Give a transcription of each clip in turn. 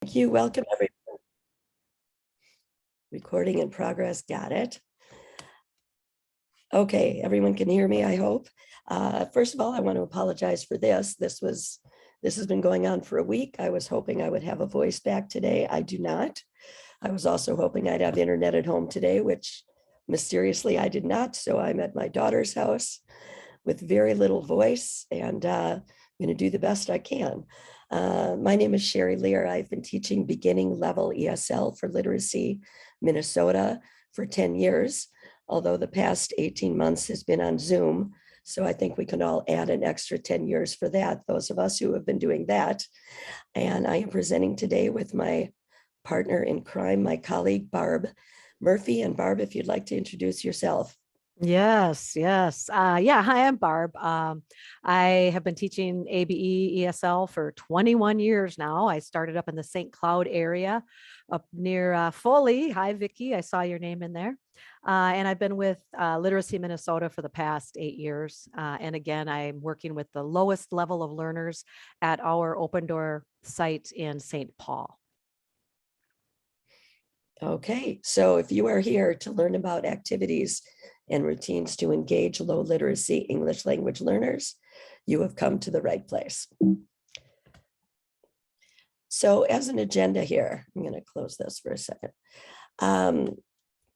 Thank you. Welcome, everyone. Recording in progress. Got it. Okay, everyone can hear me, I hope. First of all, I want to apologize for this. This has been going on for a week. I was hoping I would have a voice back today. I do not. I was also hoping I'd have internet at home today, which mysteriously I did not. So I'm at my daughter's house with very little voice, and I'm going to do the best I can. My name is Sheri Lear. I've been teaching beginning level ESL for Literacy Minnesota for 10 years, although the past 18 months has been on Zoom. So I think we can all add an extra 10 years for that, those of us who have been doing that. And I am presenting today with my partner in crime, my colleague, Barb Murphy. And Barb, if you'd like to introduce yourself. Yes. Yeah. Hi, I'm Barb. I have been teaching ABE ESL for 21 years now. I started up in the St. Cloud area up near Foley. Hi, Vicki. I saw your name in there. And I've been with Literacy Minnesota for the past 8 years. And again, I'm working with the lowest level of learners at our open door site in St. Paul. Okay, so if you are here to learn about activities and routines to engage low literacy English language learners, you have come to the right place. So as an agenda here, I'm going to close this for a second.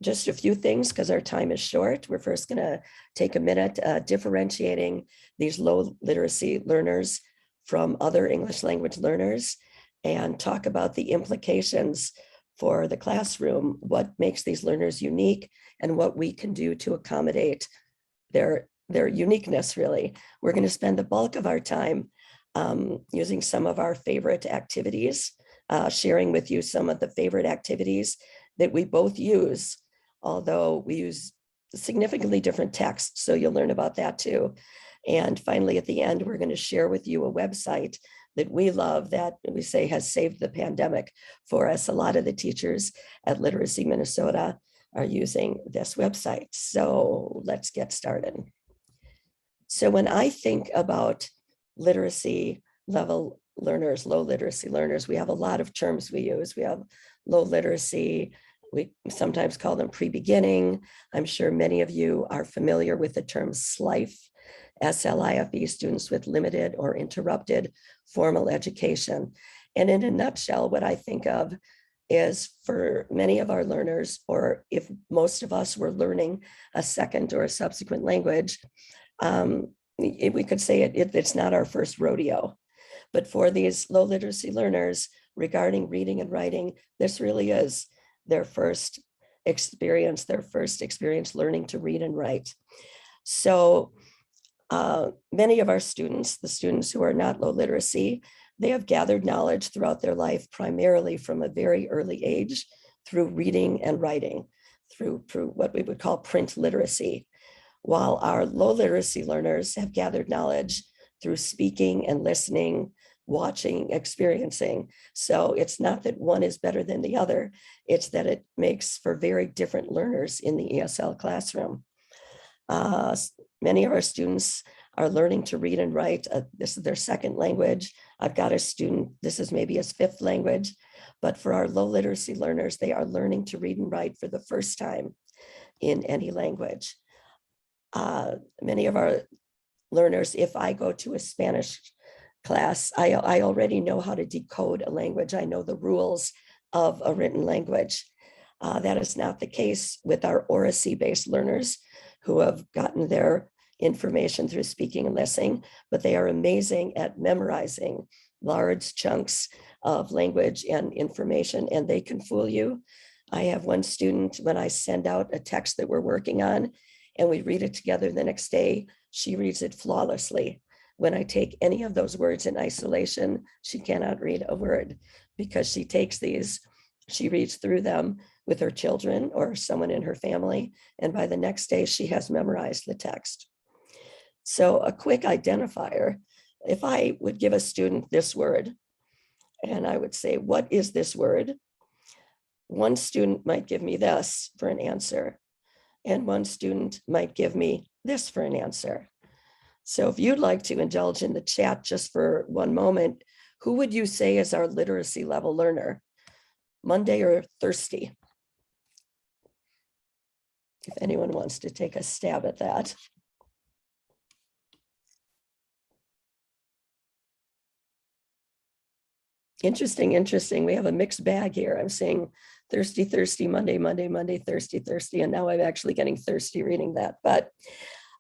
Just a few things because our time is short. We're first going to take a minute differentiating these low literacy learners from other English language learners and talk about the implications for the classroom, what makes these learners unique and what we can do to accommodate their uniqueness, really. We're going to spend the bulk of our time using some of our favorite activities, sharing with you some of the favorite activities that we both use, although we use significantly different texts, so you'll learn about that too. And finally, at the end, we're going to share with you a website that we love that we say has saved the pandemic for us. A lot of the teachers at Literacy Minnesota are using this website. So let's get started. So when I think about literacy level learners, low literacy learners, we have a lot of terms we use. We have low literacy. We sometimes call them pre-beginning. I'm sure many of you are familiar with the term SLIFE, SLIFE, students with limited or interrupted formal education. And in a nutshell, what I think of is for many of our learners, or if most of us were learning a second or a subsequent language, we could say it's not our first rodeo. But for these low literacy learners, regarding reading and writing, this really is their first experience learning to read and write. So many of our students, the students who are not low literacy, they have gathered knowledge throughout their life, primarily from a very early age, through reading and writing, through what we would call print literacy, while our low literacy learners have gathered knowledge through speaking and listening, watching, experiencing. So it's not that one is better than the other, it's that it makes for very different learners in the ESL classroom. Many of our students are learning to read and write. This is their second language. I've got a student, this is maybe his fifth language, but for our low literacy learners, they are learning to read and write for the first time in any language. Many of our learners, if I go to a Spanish class, I already know how to decode a language. I know the rules of a written language. That is not the case with our oracy-based learners who have gotten their information through speaking and listening, but they are amazing at memorizing large chunks of language and information, and they can fool you. I have one student, when I send out a text that we're working on and we read it together the next day, she reads it flawlessly. When I take any of those words in isolation, she cannot read a word because she takes these, she reads through them with her children or someone in her family, and by the next day, she has memorized the text. So a quick identifier, if I would give a student this word, and I would say, what is this word? One student might give me this for an answer, and one student might give me this for an answer. So if you'd like to indulge in the chat just for one moment, Who would you say is our literacy level learner? Monday or thirsty? If anyone wants to take a stab at that. Interesting, interesting. We have a mixed bag here. I'm saying thirsty, thirsty, Monday, Monday, Monday, thirsty, thirsty. And now I'm actually getting thirsty reading that. But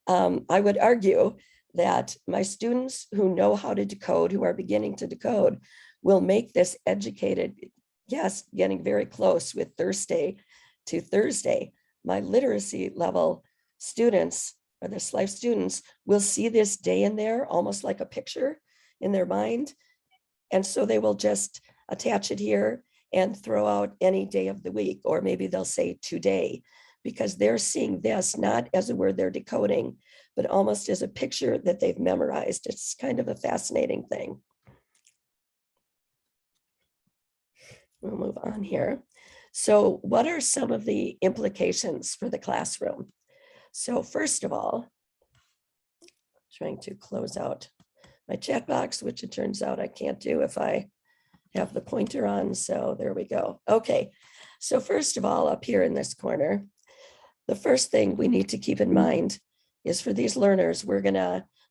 I would argue that my students who know how to decode, who are beginning to decode, will make this educated, yes, getting very close with Thursday to Thursday. My literacy level students, or this life students, will see this day in there almost like a picture in their mind. And so they will just attach it here and throw out any day of the week, or maybe they'll say today, because they're seeing this not as a word they're decoding, but almost as a picture that they've memorized. It's kind of a fascinating thing. We'll move on here. So what are some of the implications for the classroom? So first of all, trying to close out my chat box, which it turns out I can't do if I have the pointer on. So there we go. Okay. So first of all, up here in this corner, the first thing we need to keep in mind is for these learners,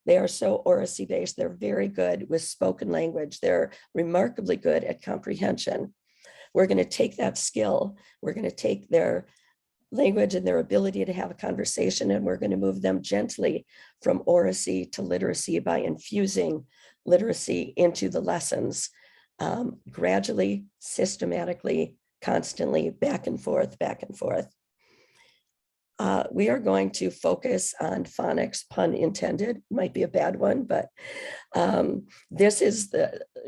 they are so oracy based. They're very good with spoken language. They're remarkably good at comprehension. We're going to take that skill. We're going to take their language and their ability to have a conversation, and we're going to move them gently from oracy to literacy by infusing literacy into the lessons, gradually, systematically, constantly, back and forth, back and forth. We are going to focus on phonics, pun intended, might be a bad one, but this is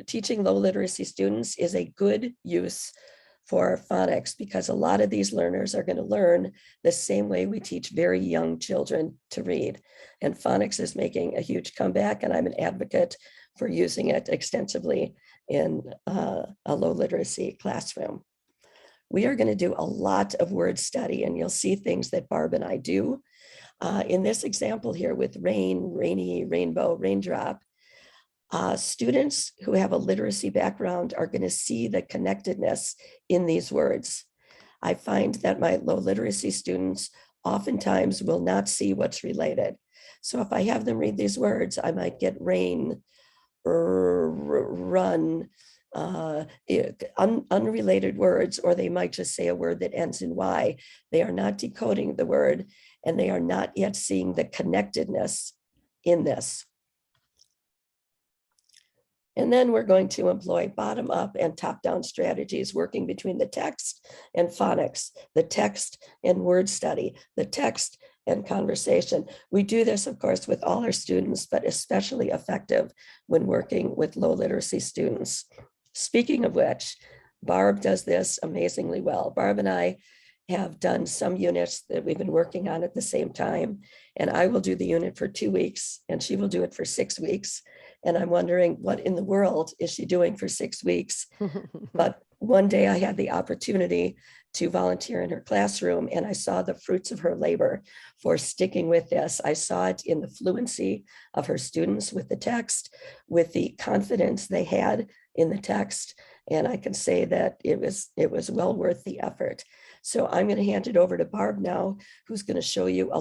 teaching low literacy students is a good use for phonics, because a lot of these learners are going to learn the same way we teach very young children to read. And phonics is making a huge comeback, and I'm an advocate for using it extensively in a low literacy classroom. We are going to do a lot of word study, and you'll see things that Barb and I do. In this example here with rain, rainy, rainbow, raindrop, students who have a literacy background are going to see the connectedness in these words. I find that my low literacy students oftentimes will not see what's related. So if I have them read these words, I might get rain, run, unrelated words, or they might just say a word that ends in Y. They are not decoding the word, and they are not yet seeing the connectedness in this. And then we're going to employ bottom-up and top-down strategies, working between the text and phonics, the text and word study, the text and conversation. We do this, of course, with all our students, but especially effective when working with low literacy students. Speaking of which, Barb does this amazingly well. Barb and I have done some units that we've been working on at the same time, and I will do the unit for 2 weeks, and she will do it for 6 weeks. And I'm wondering, what in the world is she doing for 6 weeks? But one day I had the opportunity to volunteer in her classroom, and I saw the fruits of her labor for sticking with this. I saw it in the fluency of her students with the text, with the confidence they had in the text. And I can say that it was well worth the effort. So I'm going to hand it over to Barb now, who's going to show you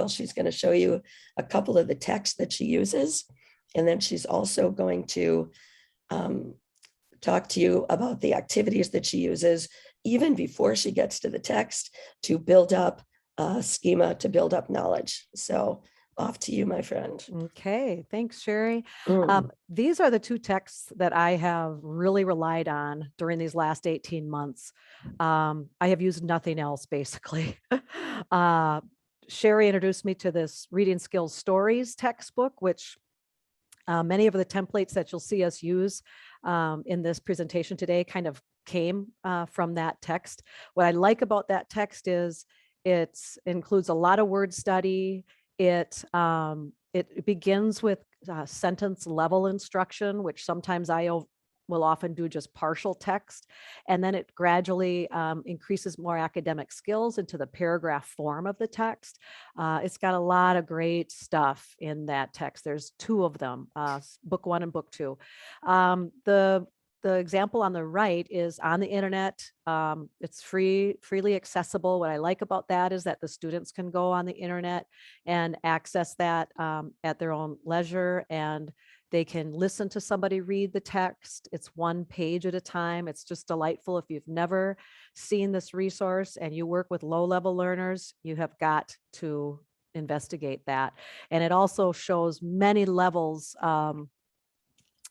she's going to show you a couple of the text that she uses. And then she's also going to talk to you about the activities that she uses even before she gets to the text to build up schema, to build up knowledge. So off to you, my friend. Okay, thanks, Sheri. These are the two texts that I have really relied on during these last 18 months. I have used nothing else, basically. Sheri introduced me to this Reading Skills Stories textbook, which many of the templates that you'll see us use in this presentation today kind of came from that text. What I like about that text is it includes a lot of word study. It begins with sentence level instruction, which sometimes I will often do just partial text, and then it gradually increases more academic skills into the paragraph form of the text. It's got a lot of great stuff in that text. There's two of them, book 1 and book 2. The example on the right is on the internet. It's freely accessible. What I like about that is that the students can go on the internet and access that at their own leisure, and they can listen to somebody read the text. It's one page at a time. It's just delightful. If you've never seen this resource and you work with low-level learners, you have got to investigate that. And it also shows many levels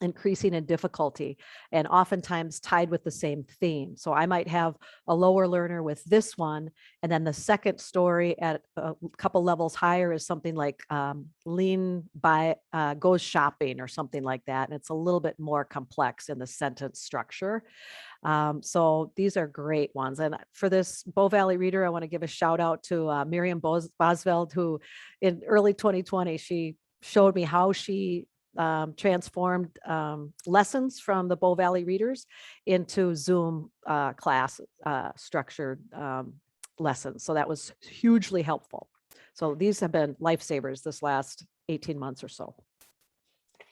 increasing in difficulty, and oftentimes tied with the same theme. So I might have a lower learner with this one, and then the second story at a couple levels higher is something like Lean goes shopping or something like that. And it's a little bit more complex in the sentence structure. So these are great ones. And for this Bow Valley Reader, I want to give a shout out to Miriam Bosveld, who in early 2020, she showed me how she transformed lessons from the Bow Valley Readers into Zoom class structured lessons. So that was hugely helpful. So these have been lifesavers this last 18 months or so.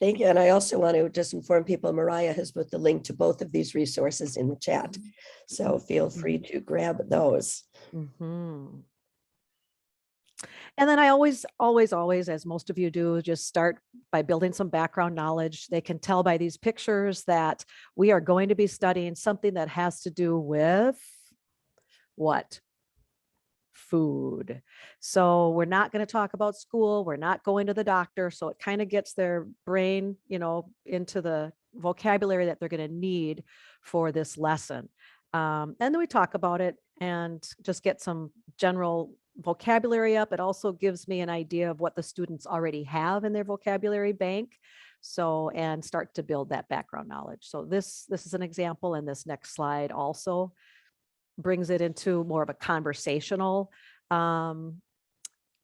Thank you. And I also want to just inform people, Mariah has put the link to both of these resources in the chat. So feel free to grab those. Mm-hmm. And then I always, as most of you do, just start by building some background knowledge. They can tell by these pictures that we are going to be studying something that has to do with what? Food. So we're not going to talk about school. We're not going to the doctor. So it kind of gets their brain, into the vocabulary that they're going to need for this lesson. And then we talk about it and just get some general vocabulary up. It also gives me an idea of what the students already have in their vocabulary bank. So, and start to build that background knowledge. So this is an example, and this next slide also brings it into more of a conversational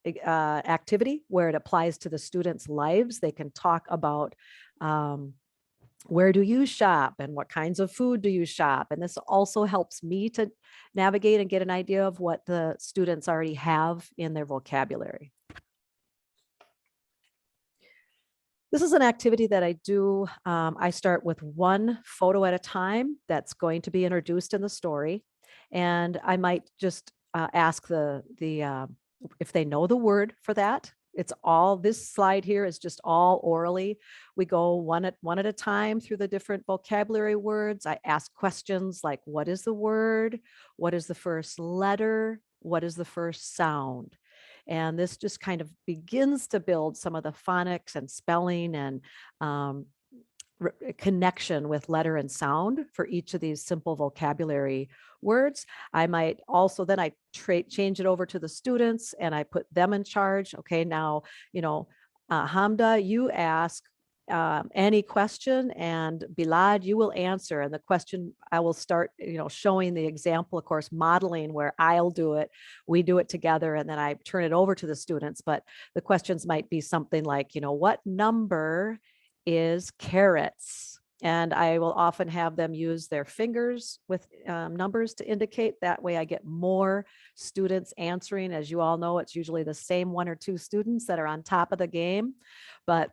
activity where it applies to the students' lives. They can talk about where do you shop and what kinds of food do you shop? And this also helps me to navigate and get an idea of what the students already have in their vocabulary. This is an activity that I do. I start with one photo at a time that's going to be introduced in the story. And I might just ask if they know the word for that. It's all, this slide here is just all orally. We go one at a time through the different vocabulary words. I ask questions like, what is the word? What is the first letter? What is the first sound? And this just kind of begins to build some of the phonics and spelling and connection with letter and sound for each of these simple vocabulary words. I might also, then I change it over to the students and I put them in charge. Okay, now, Hamda, you ask any question, and Bilad, you will answer. And the question, I will start, showing the example, of course, modeling where I'll do it, we do it together, and then I turn it over to the students. But the questions might be something like, what number is carrots? And I will often have them use their fingers with numbers to indicate. That way I get more students answering. As you all know, it's usually the same one or two students that are on top of the game. But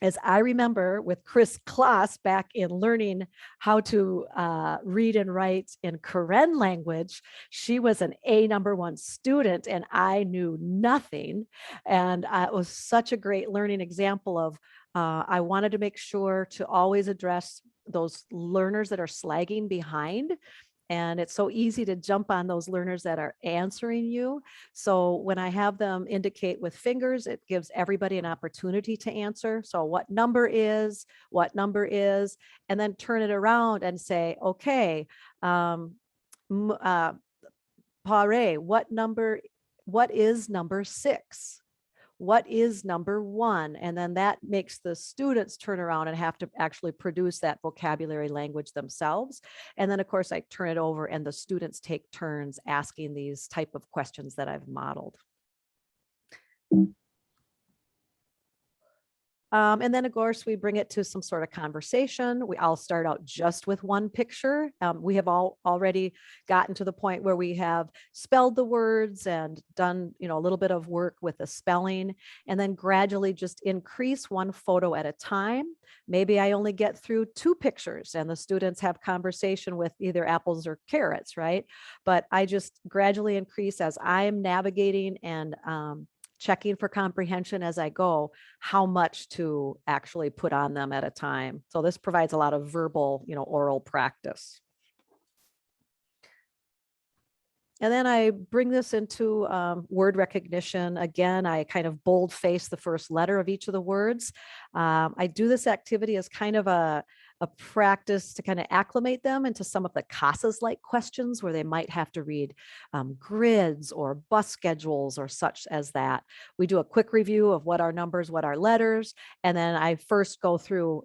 as I remember with Chris Kloss back in learning how to read and write in Karen language, she was an A #1 student and I knew nothing. And it was such a great learning example of I wanted to make sure to always address those learners that are slagging behind. And it's so easy to jump on those learners that are answering you. So when I have them indicate with fingers, it gives everybody an opportunity to answer. So what number is, and then turn it around and say, okay, Pare, what is number 6? What is number 1? And then that makes the students turn around and have to actually produce that vocabulary language themselves. And then of course I turn it over and the students take turns asking these type of questions that I've modeled. And then, of course, we bring it to some sort of conversation. I'll start out just with one picture. We have already gotten to the point where we have spelled the words and done, a little bit of work with the spelling, and then gradually just increase one photo at a time. Maybe I only get through 2 pictures and the students have conversation with either apples or carrots, right? But I just gradually increase as I am navigating and checking for comprehension as I go, how much to actually put on them at a time. So this provides a lot of verbal, oral practice. And then I bring this into word recognition. Again, I kind of boldface the first letter of each of the words. I do this activity as kind of a practice to kind of acclimate them into some of the CASAs-like questions where they might have to read grids or bus schedules or such as that. We do a quick review of what are numbers, what are letters, and then I first go through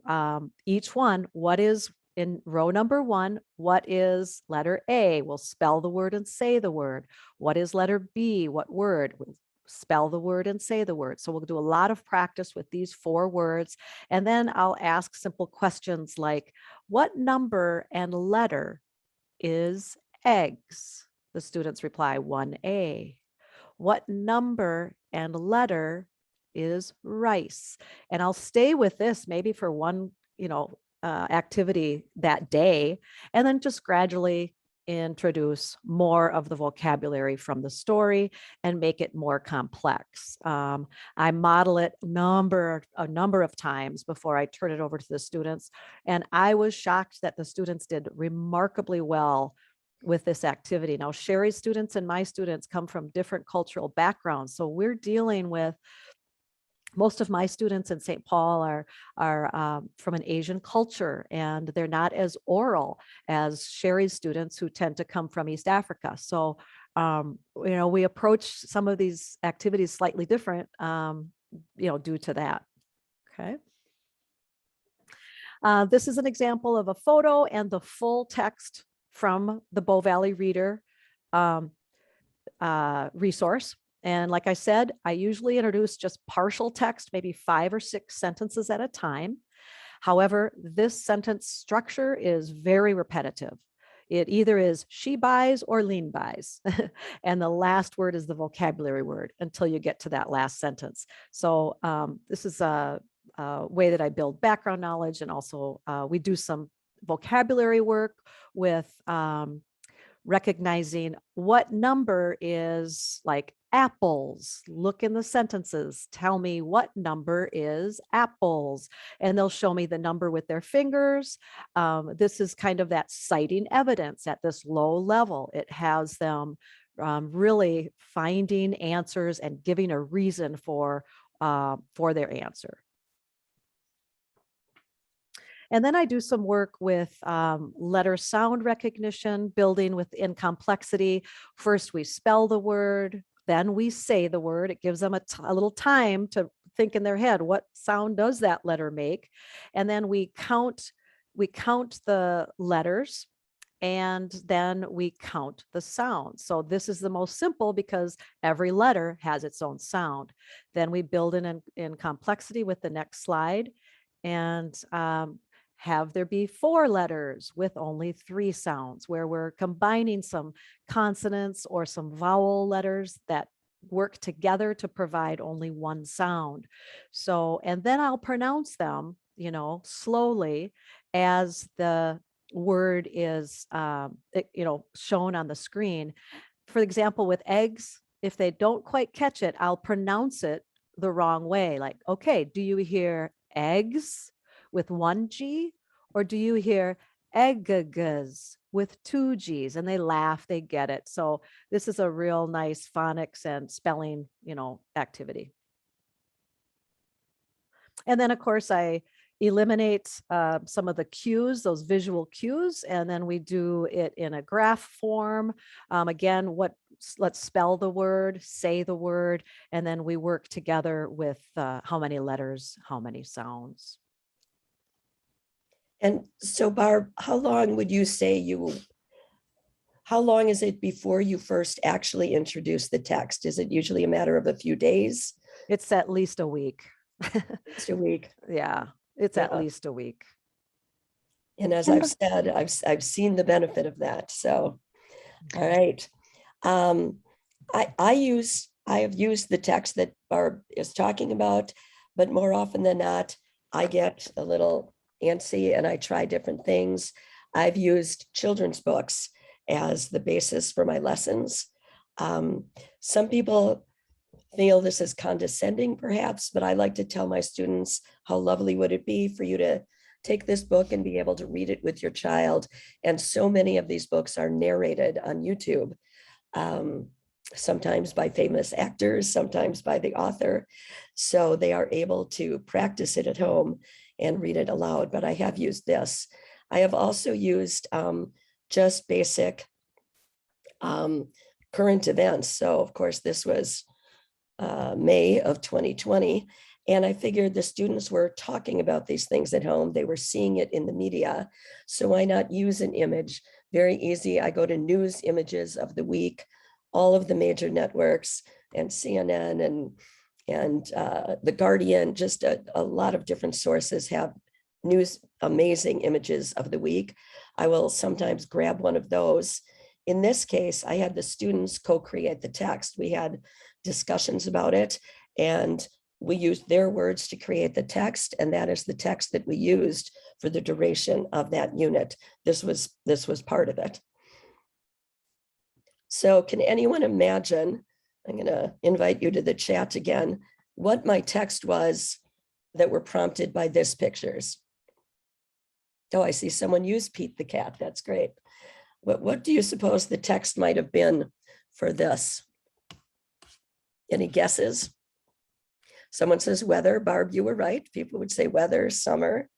each one. What is in row number 1, what is letter A? We'll spell the word and say the word. What is letter B? What word? We'll spell the word and say the word. So we'll do a lot of practice with these 4 words. And then I'll ask simple questions like, what number and letter is eggs? The students reply 1A. What number and letter is rice? And I'll stay with this maybe for one, activity that day, and then just gradually introduce more of the vocabulary from the story and make it more complex. I model it a number of times before I turn it over to the students, and I was shocked that the students did remarkably well with this activity. Now, Sheri's students and my students come from different cultural backgrounds, so we're dealing with most of my students in St. Paul are from an Asian culture, and they're not as oral as Sheri's students who tend to come from East Africa. So, we approach some of these activities slightly different, due to that. Okay. This is an example of a photo and the full text from the Bow Valley Reader resource. And like I said, I usually introduce just partial text, maybe 5 or 6 sentences at a time. However, this sentence structure is very repetitive. It either is she buys or Lean buys. And the last word is the vocabulary word until you get to that last sentence. So this is a way that I build background knowledge. And also we do some vocabulary work with recognizing what number is like apples. Look in the sentences. Tell me what number is apples. And they'll show me the number with their fingers. This is kind of that citing evidence at this low level. It has them really finding answers and giving a reason for their answer. And then I do some work with letter sound recognition, building within complexity. First, we spell the word, then we say the word. It gives them a little time to think in their head, what sound does that letter make? And then we count the letters, and then we count the sounds. So this is the most simple because every letter has its own sound. Then we build in complexity with the next slide, and have there be 4 letters with only 3 sounds, where we're combining some consonants or some vowel letters that work together to provide only 1 sound. So, and then I'll pronounce them, slowly as the word is, shown on the screen. For example, with eggs, if they don't quite catch it, I'll pronounce it the wrong way. Like, okay, do you hear eggs with 1 G, or do you hear eggs with 2 G's? And they laugh, they get it. So this is a real nice phonics and spelling, activity. And then of course I eliminate some of the cues, those visual cues, and then we do it in a graph form. Again, let's spell the word, say the word, and then we work together with how many letters, how many sounds. And so, Barb, how long would you say how long is it before you first actually introduce the text? Is it usually a matter of a few days? It's at least a week. Just a week. Yeah, it's at Yeah. least a week. And as I've said, I've seen the benefit of that. So, all right. I have used the text that Barb is talking about, but more often than not, I get a little antsy and I try different things. I've used children's books as the basis for my lessons. Some people feel this is condescending perhaps, but I like to tell my students how lovely would it be for you to take this book and be able to read it with your child. And so many of these books are narrated on YouTube, sometimes by famous actors, sometimes by the author. So they are able to practice it at home and read it aloud. But I have used this. I have also used just basic current events. So of course, this was May of 2020. And I figured the students were talking about these things at home. They were seeing it in the media. So why not use an image? Very easy. I go to news images of the week, all of the major networks and CNN and The Guardian, just a lot of different sources have news, amazing images of the week. I will sometimes grab one of those. In this case, I had the students co-create the text. We had discussions about it, and we used their words to create the text, and that is the text that we used for the duration of that unit. This was part of it. So can anyone imagine, I'm going to invite you to the chat again, what my text was that were prompted by this pictures? Oh, I see someone use Pete the cat. That's great. What do you suppose the text might have been for this? Any guesses? Someone says weather. Barb, you were right. People would say weather, summer.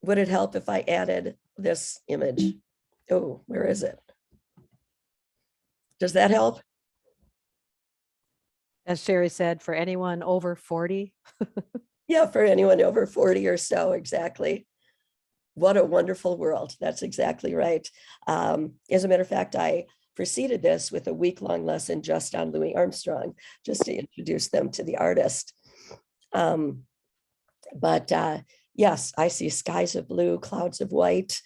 Would it help if I added this image? Oh, where is it? Does that help? As Sheri said, for anyone over 40. Yeah, for anyone over 40 or so, exactly. What a wonderful world. That's exactly right. As a matter of fact, I preceded this with a week-long lesson just on Louis Armstrong, just to introduce them to the artist. Yes, I see skies of blue, clouds of white,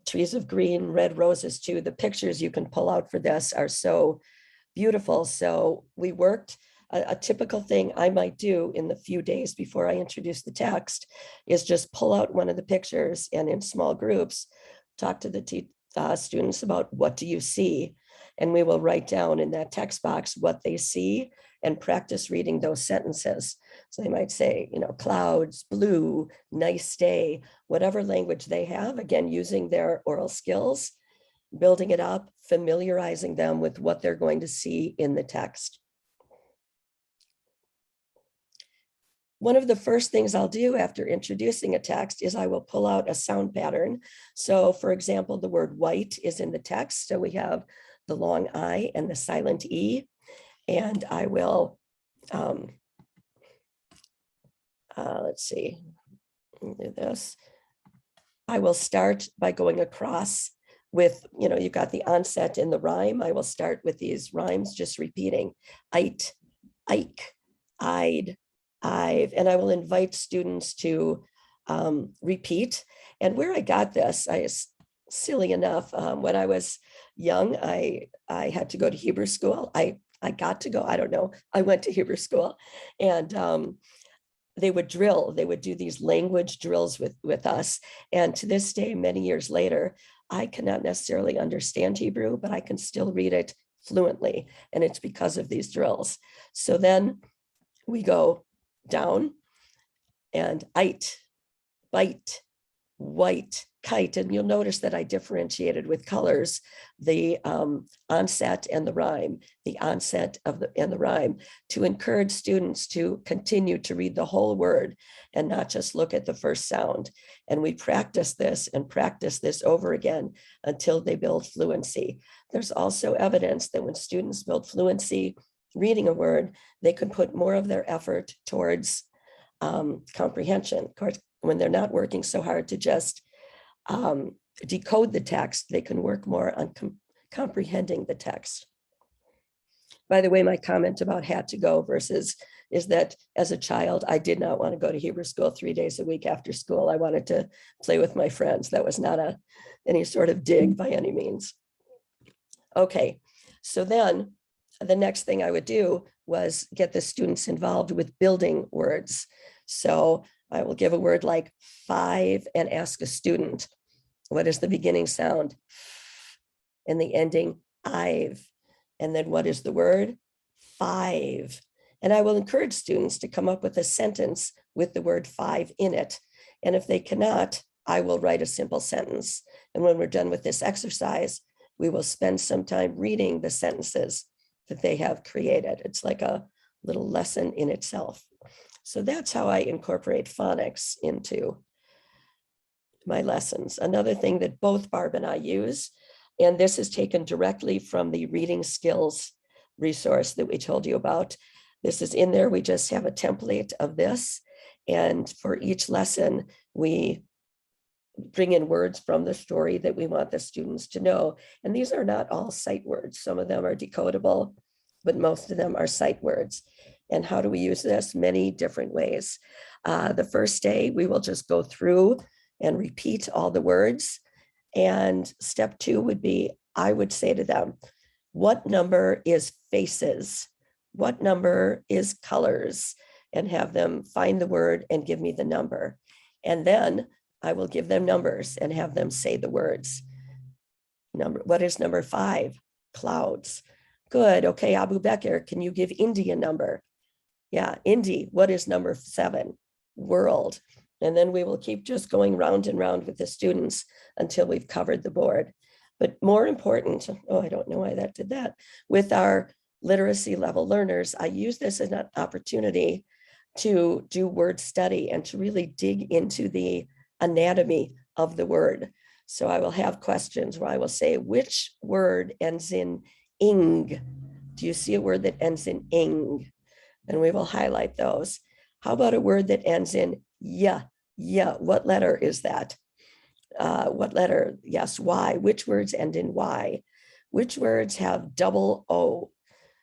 trees of green, red roses too. The pictures you can pull out for this are so beautiful. So we worked. A typical thing I might do in the few days before I introduce the text is just pull out one of the pictures and in small groups, talk to the students about what do you see? And we will write down in that text box what they see and practice reading those sentences. So they might say, clouds, blue, nice day, whatever language they have, again, using their oral skills, building it up, familiarizing them with what they're going to see in the text. One of the first things I'll do after introducing a text is I will pull out a sound pattern. So for example, the word white is in the text. So we have the long I and the silent E. And I will, let's see, do this. I will start by going across with, you've got the onset in the rhyme. I will start with these rhymes, just repeating, ite, ike, I'd, I've, and I will invite students to repeat. And where I got this, silly enough, when I was young, I had to go to Hebrew school. I got to go, I don't know, I went to Hebrew school, and they would do these language drills with us. And to this day, many years later, I cannot necessarily understand Hebrew, but I can still read it fluently. And it's because of these drills. So then we go down and ite, bite, white, kite. And you'll notice that I differentiated with colors, the onset and the rhyme, the onset and the rhyme, to encourage students to continue to read the whole word and not just look at the first sound. And we practice this over again until they build fluency. There's also evidence that when students build fluency reading a word, they can put more of their effort towards comprehension. Of course, when they're not working so hard to just decode the text, they can work more on comprehending the text. By the way, my comment about had to go versus is that as a child, I did not want to go to Hebrew school 3 days a week after school. I wanted to play with my friends. That was not any sort of dig by any means. Okay, so then the next thing I would do was get the students involved with building words. So I will give a word like 5 and ask a student, what is the beginning sound? And the ending, I've. And then what is the word? 5. And I will encourage students to come up with a sentence with the word 5 in it. And if they cannot, I will write a simple sentence. And when we're done with this exercise, we will spend some time reading the sentences that they have created. It's like a little lesson in itself. So that's how I incorporate phonics into my lessons. Another thing that both Barb and I use, and this is taken directly from the reading skills resource that we told you about. This is in there. We just have a template of this. And for each lesson, we bring in words from the story that we want the students to know. And these are not all sight words. Some of them are decodable, but most of them are sight words. And how do we use this? Many different ways. The first day, we will just go through and repeat all the words. And step 2 would be, I would say to them, what number is faces? What number is colors? And have them find the word and give me the number. And then I will give them numbers and have them say the words. What is number 5? Clouds. Good. Okay, Abu Bakr, can you give Indy a number? Yeah, Indy. What is number 7? World. And then we will keep just going round and round with the students until we've covered the board. But more important, oh, I don't know why that did that. With our literacy level learners, I use this as an opportunity to do word study and to really dig into the anatomy of the word. So I will have questions where I will say, which word ends in ing? Do you see a word that ends in ing? And we will highlight those. How about a word that ends in yeah? Yeah, what letter is that? What letter? Yes, Y. Which words end in Y? Which words have double O?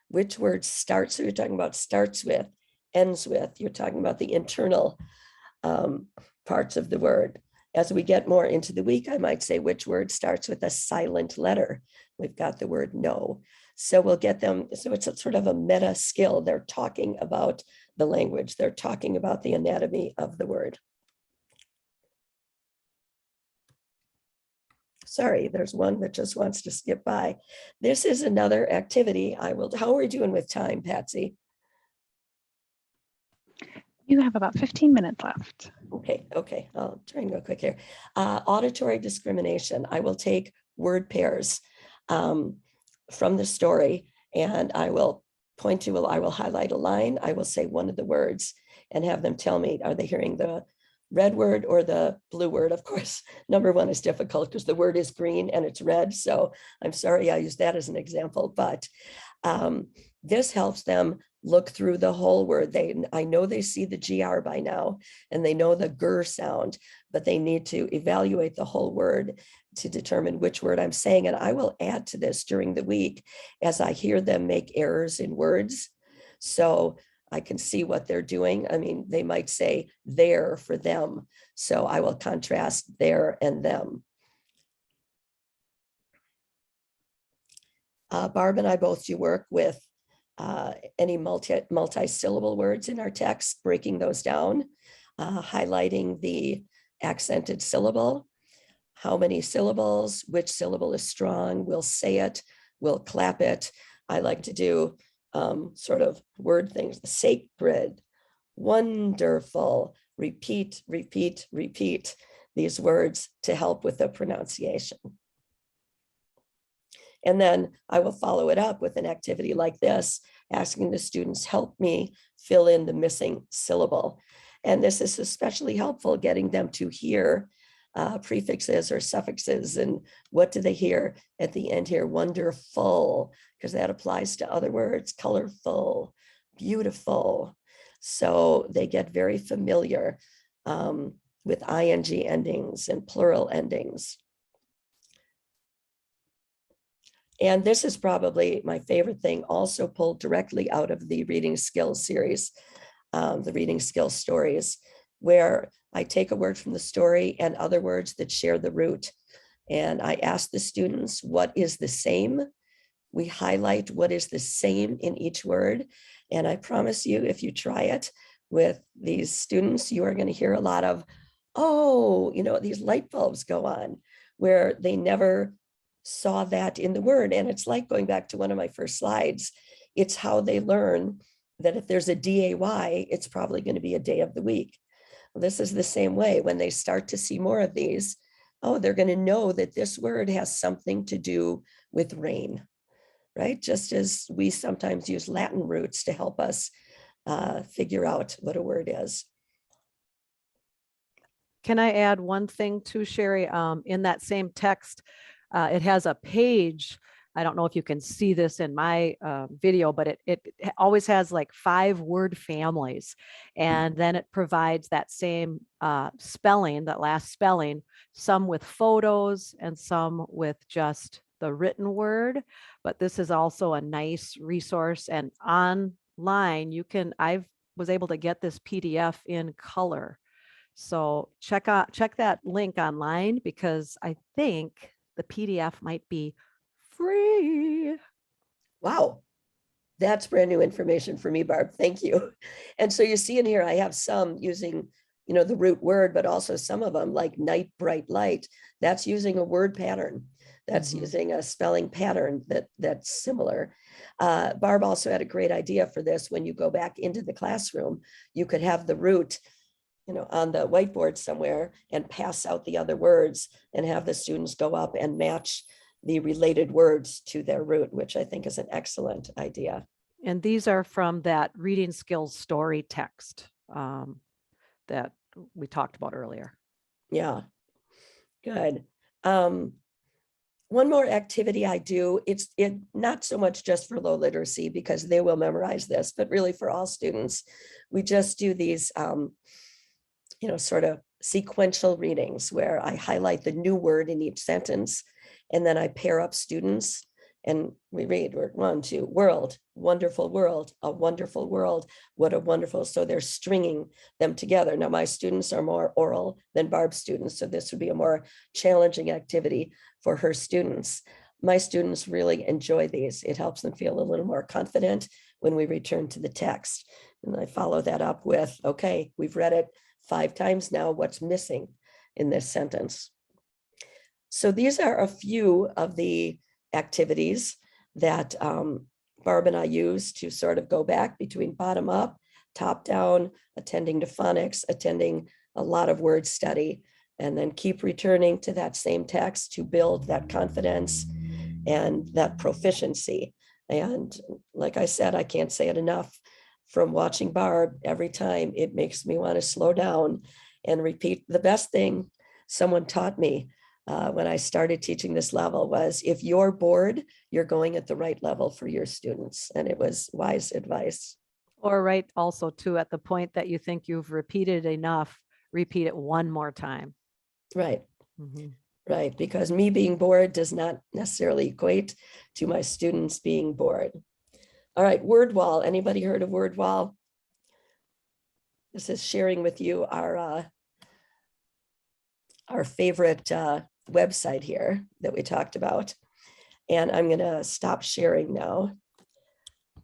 Which word starts? So you're talking about starts with, ends with. You're talking about the internal parts of the word. As we get more into the week, I might say which word starts with a silent letter. We've got the word no. So we'll get them. So it's a sort of a meta skill. They're talking about the language. They're talking about the anatomy of the word. Sorry, there's one that just wants to skip by. This is another activity I will. How are we doing with time, Patsy? You have about 15 minutes left. Okay. I'll try and go quick here. Auditory discrimination. I will take word pairs from the story and I will point to, I will highlight a line. I will say one of the words and have them tell me, are they hearing the red word or the blue word? Of course, number 1 is difficult because the word is green and it's red. So I'm sorry I used that as an example, but this helps them look through the whole word. I know they see the GR by now and they know the GR sound, but they need to evaluate the whole word to determine which word I'm saying. And I will add to this during the week as I hear them make errors in words. So I can see what they're doing. I mean, they might say there for them. So I will contrast there and them. Barb and I both do work with any multi-syllable words in our text, breaking those down, highlighting the accented syllable, how many syllables, which syllable is strong, we'll say it, we'll clap it. I like to do sort of word things, sacred, wonderful, repeat, repeat, repeat these words to help with the pronunciation. And then I will follow it up with an activity like this, asking the students, help me fill in the missing syllable. And this is especially helpful getting them to hear prefixes or suffixes and what do they hear at the end here? Wonderful, because that applies to other words, colorful, beautiful. So they get very familiar with ing endings and plural endings. And this is probably my favorite thing, also pulled directly out of the reading skills series, the reading skills stories, where I take a word from the story and other words that share the root. And I ask the students, what is the same? We highlight what is the same in each word. And I promise you, if you try it with these students, you are going to hear a lot of, oh, these light bulbs go on, where they never saw that in the word. And it's like going back to one of my first slides. It's how they learn that if there's a DAY, it's probably going to be a day of the week. Well, this is the same way. When they start to see more of these, oh, they're going to know that this word has something to do with rain, right? Just as we sometimes use Latin roots to help us figure out what a word is. Can I add one thing too, Sheri? In that same text, it has a page. I don't know if you can see this in my video, but it always has like 5 word families. And then it provides that same spelling, that last spelling, some with photos and some with just the written word. But this is also a nice resource, and online I was able to get this PDF in color. So check that link online, because I think the PDF might be free. Wow, that's brand new information for me, Barb. Thank you. And so you see in here, I have some using, the root word, but also some of them like night, bright, light. That's using a word pattern. That's using a spelling pattern that's similar. Barb also had a great idea for this. When you go back into the classroom, you could have the root on the whiteboard somewhere and pass out the other words and have the students go up and match the related words to their root, which I think is an excellent idea. And these are from that reading skills story text that we talked about earlier. Yeah, good. One more activity I do, it's not so much just for low literacy because they will memorize this, but really for all students. We just do these sort of sequential readings where I highlight the new word in each sentence, and then I pair up students and we read word 1, 2, world, wonderful world, a wonderful world, what a wonderful. So they're stringing them together. Now my students are more oral than Barb's students, so this would be a more challenging activity for her students. My students really enjoy these. It helps them feel a little more confident when we return to the text. And I follow that up with, okay, we've read it 5 times now, what's missing in this sentence? So these are a few of the activities that Barb and I use to sort of go back between bottom up, top down, attending to phonics, attending a lot of word study, and then keep returning to that same text to build that confidence and that proficiency. And like I said, I can't say it enough. From watching Barb, every time it makes me want to slow down and repeat. The best thing someone taught me when I started teaching this level was, if you're bored, you're going at the right level for your students. And it was wise advice. Or right also too, at the point that you think you've repeated enough, repeat it one more time. Right. Right. Because me being bored does not necessarily equate to my students being bored. All right, Wordwall. Anybody heard of Wordwall? This is sharing with you our favorite website here that we talked about. And I'm going to stop sharing now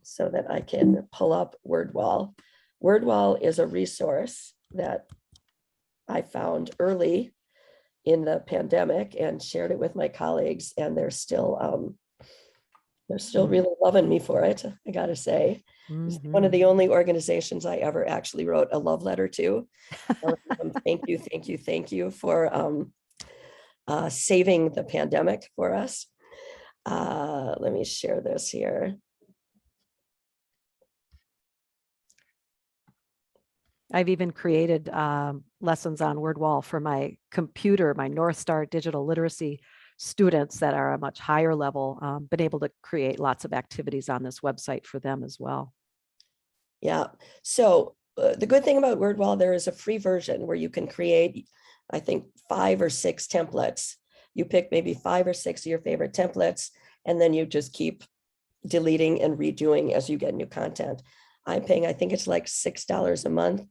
so that I can pull up Wordwall. Wordwall is a resource that I found early in the pandemic and shared it with my colleagues, and they're still really loving me for it, I gotta say. It's one of the only organizations I ever actually wrote a love letter to. Thank you for saving the pandemic for us. Let me share this here. I've even created lessons on Wordwall for my computer, my North Star digital literacy students that are a much higher level, been able to create lots of activities on this website for them as well. Yeah, so the good thing about Wordwall, there is a free version where you can create, I think, 5 or 6 templates. You pick maybe 5 or 6 of your favorite templates, and then you just keep deleting and redoing as you get new content. I'm paying, I think it's like $6 a month,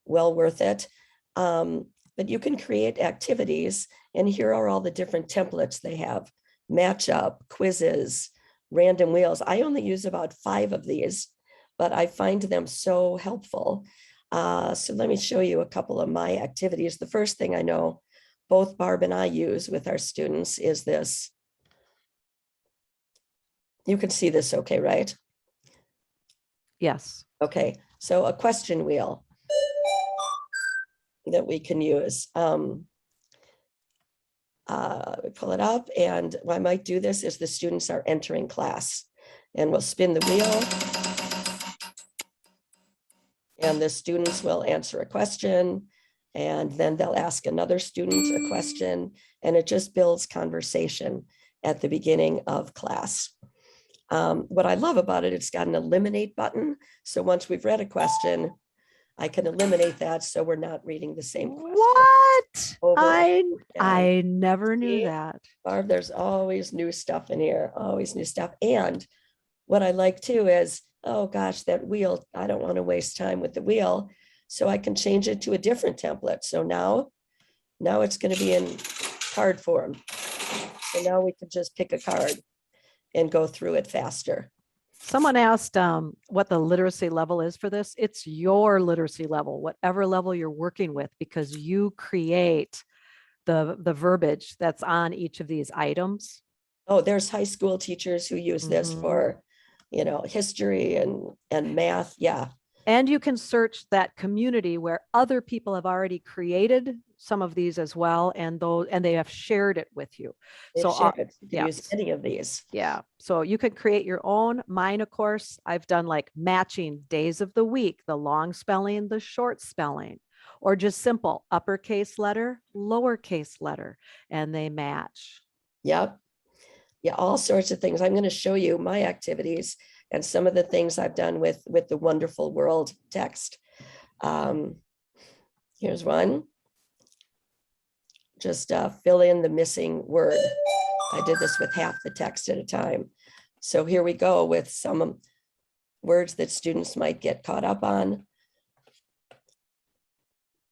well worth it. But you can create activities, and here are all the different templates they have: matchup, quizzes, random wheels. I only use about 5 of these, but I find them so helpful. So let me show you a couple of my activities. The first thing I know both Barb and I use with our students is this. You can see this okay, right? Yes. Okay, so a question wheel that we can use. We pull it up, and what I might do this is the students are entering class, and we'll spin the wheel, and the students will answer a question, and then they'll ask another student a question, and it just builds conversation at the beginning of class. What I love about it, it's got an eliminate button. So once we've read a question, I can eliminate that, so we're not reading the same question. What? Over and I never knew See? that. Barb, there's always new stuff in here, always new stuff. And what I like too is, oh gosh, that wheel, I don't want to waste time with the wheel. So I can change it to a different template. So now it's going to be in card form. So now we can just pick a card and go through it faster. Someone asked what the literacy level is for this. It's your literacy level, whatever level you're working with, because you create the verbiage that's on each of these items. Oh, there's high school teachers who use this Mhm. for, history and math. Yeah. And you can search that community where other people have already created some of these as well, and they have shared it with you. They've So shared it. You can use yes. any of these. Yeah. So you could create your own. Mine, of course, I've done like matching days of the week, the long spelling, the short spelling, or just simple uppercase letter, lowercase letter, and they match. Yep. Yeah, all sorts of things. I'm going to show you my activities and some of the things I've done with the wonderful world text. Here's one. Just fill in the missing word. I did this with half the text at a time. So here we go with some words that students might get caught up on.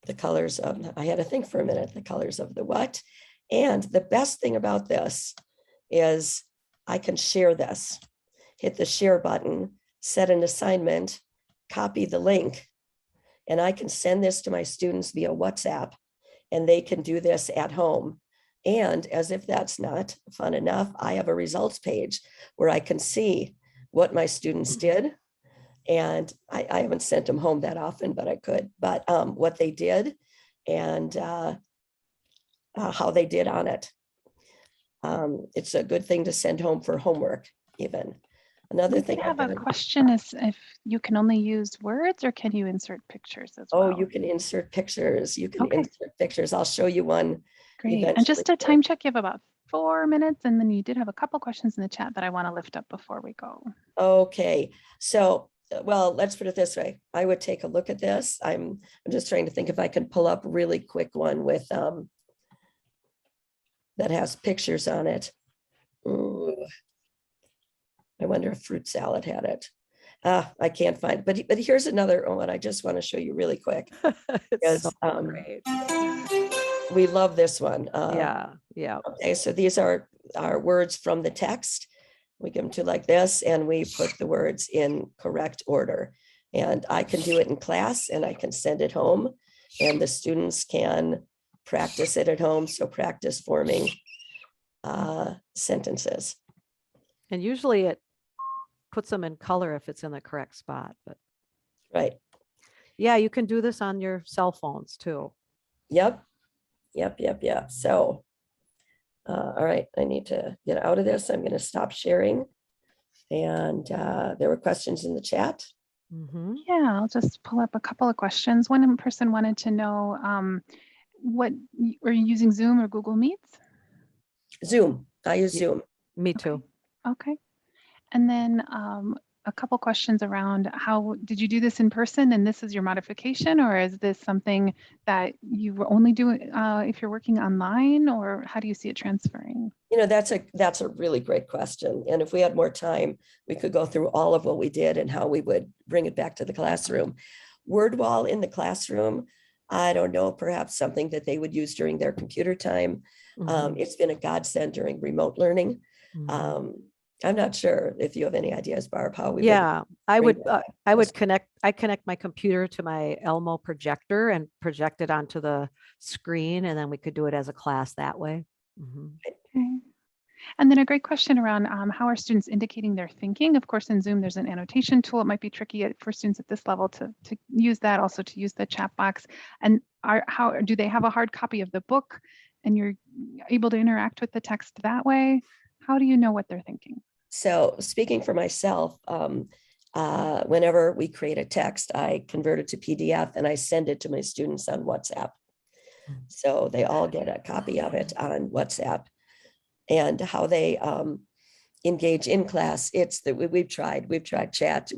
The colors of, I had to think for a minute, the colors of the what. And the best thing about this is I can share this. Hit the share button, set an assignment, copy the link, and I can send this to my students via WhatsApp, and they can do this at home. And as if that's not fun enough, I have a results page where I can see what my students did. And I haven't sent them home that often, but I could. But what they did and how they did on it. It's a good thing to send home for homework, even. Another thing. I have a question is if you can only use words or can you insert pictures as well? Oh, you can insert pictures. You can insert pictures. I'll show you one. Great. And just a time check, you have about 4 minutes, and then you did have a couple questions in the chat that I want to lift up before we go. Okay. So, well, let's put it this way. I would take a look at this. I'm just trying to think if I can pull up a really quick one with that has pictures on it. Ooh. I wonder if fruit salad had it. I can't find, but here's another one I just want to show you really quick. It's so great. We love this one. Yeah. Okay, so these are our words from the text. We give them to like this, and we put the words in correct order. And I can do it in class, and I can send it home, and the students can practice it at home. So practice forming sentences. And usually it puts them in color if it's in the correct spot. But right. Yeah, you can do this on your cell phones too. Yep. So, all right, I need to get out of this. I'm going to stop sharing. And there were questions in the chat. Mm-hmm. Yeah, I'll just pull up a couple of questions. One person wanted to know what are you using, Zoom or Google Meets? Zoom. I use Zoom. Me too. Okay. And then a couple questions around how did you do this in person and this is your modification, or is this something that you were only doing if you're working online, or how do you see it transferring? You know, that's a really great question. And if we had more time, we could go through all of what we did and how we would bring it back to the classroom. Wordwall in the classroom, I don't know, perhaps something that they would use during their computer time. It's been a godsend during remote learning. I'm not sure if you have any ideas, Barb, how we Yeah, I would Yes. connect my computer to my Elmo projector and project it onto the screen, and then we could do it as a class that way. Okay. And then a great question around how are students indicating their thinking? Of course, in Zoom, there's an annotation tool. It might be tricky for students at this level to use that, also to use the chat box. And how do they have a hard copy of the book and you're able to interact with the text that way? How do you know what they're thinking? So speaking for myself, whenever we create a text, I convert it to PDF and I send it to my students on WhatsApp. So they all get a copy of it on WhatsApp. And how they engage in class, it's that we've tried chat.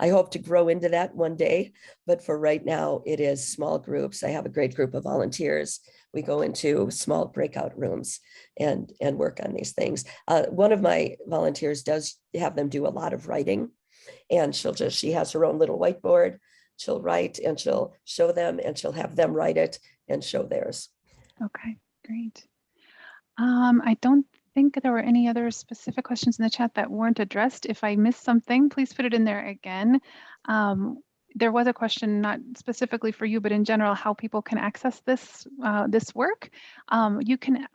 I hope to grow into that one day, but for right now it is small groups. I have a great group of volunteers. We go into small breakout rooms and work on these things. One of my volunteers does have them do a lot of writing, and she has her own little whiteboard. She'll write and she'll show them, and she'll have them write it and show theirs. Okay, great. I don't think there were any other specific questions in the chat that weren't addressed. If I missed something, please put it in there again. There was a question, not specifically for you, but in general, how people can access this this work. You can,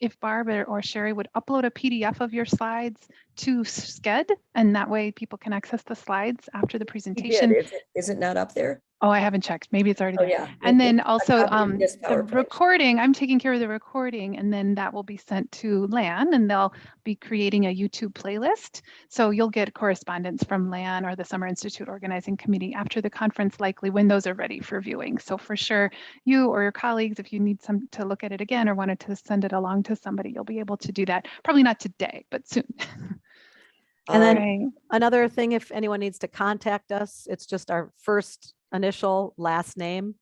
if Barb or Sheri would upload a PDF of your slides to Sched, and that way people can access the slides after the presentation. Is it not up there? Oh, I haven't checked. Maybe it's already there. Yeah. And then also the the recording, I'm taking care of the recording, and then that will be sent to LAN, and they'll be creating a YouTube playlist. So you'll get correspondence from LAN or the Summer Institute Organizing Committee after the conference, likely when those are ready for viewing. So for sure, you or your colleagues, if you need some to look at it again or wanted to send it along to somebody, you'll be able to do that. Probably not today, but soon. And then another thing, if anyone needs to contact us, it's just our first initial last name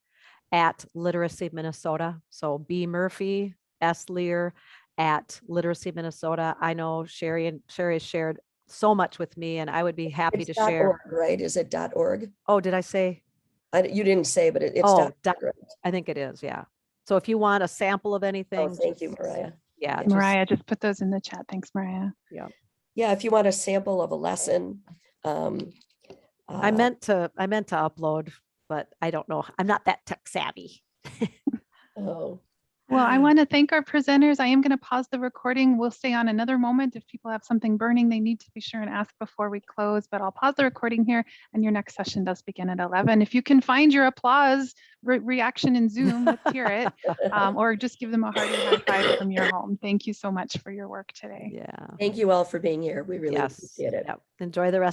at Literacy Minnesota. So B Murphy, S Lear at Literacy Minnesota. I know Sheri has shared so much with me, and I would be happy to share. .org, right? Is it .org? Oh, did I say? You didn't say, but it's .org. Right? I think it is. Yeah. So if you want a sample of anything. Oh, thank you, Mariah. Yeah. Mariah, just put those in the chat. Thanks, Mariah. Yeah. Yeah, if you want a sample of a lesson. I meant to upload, but I don't know. I'm not that tech savvy. Oh. Well, I want to thank our presenters. I am going to pause the recording. We'll stay on another moment. If people have something burning, they need to be sure and ask before we close, but I'll pause the recording here, and your next session does begin at 11. If you can find your applause reaction in Zoom, let's hear it, or just give them a hearty high five from your home. Thank you so much for your work today. Yeah. Thank you all for being here. We really appreciate it. Yep. Enjoy the rest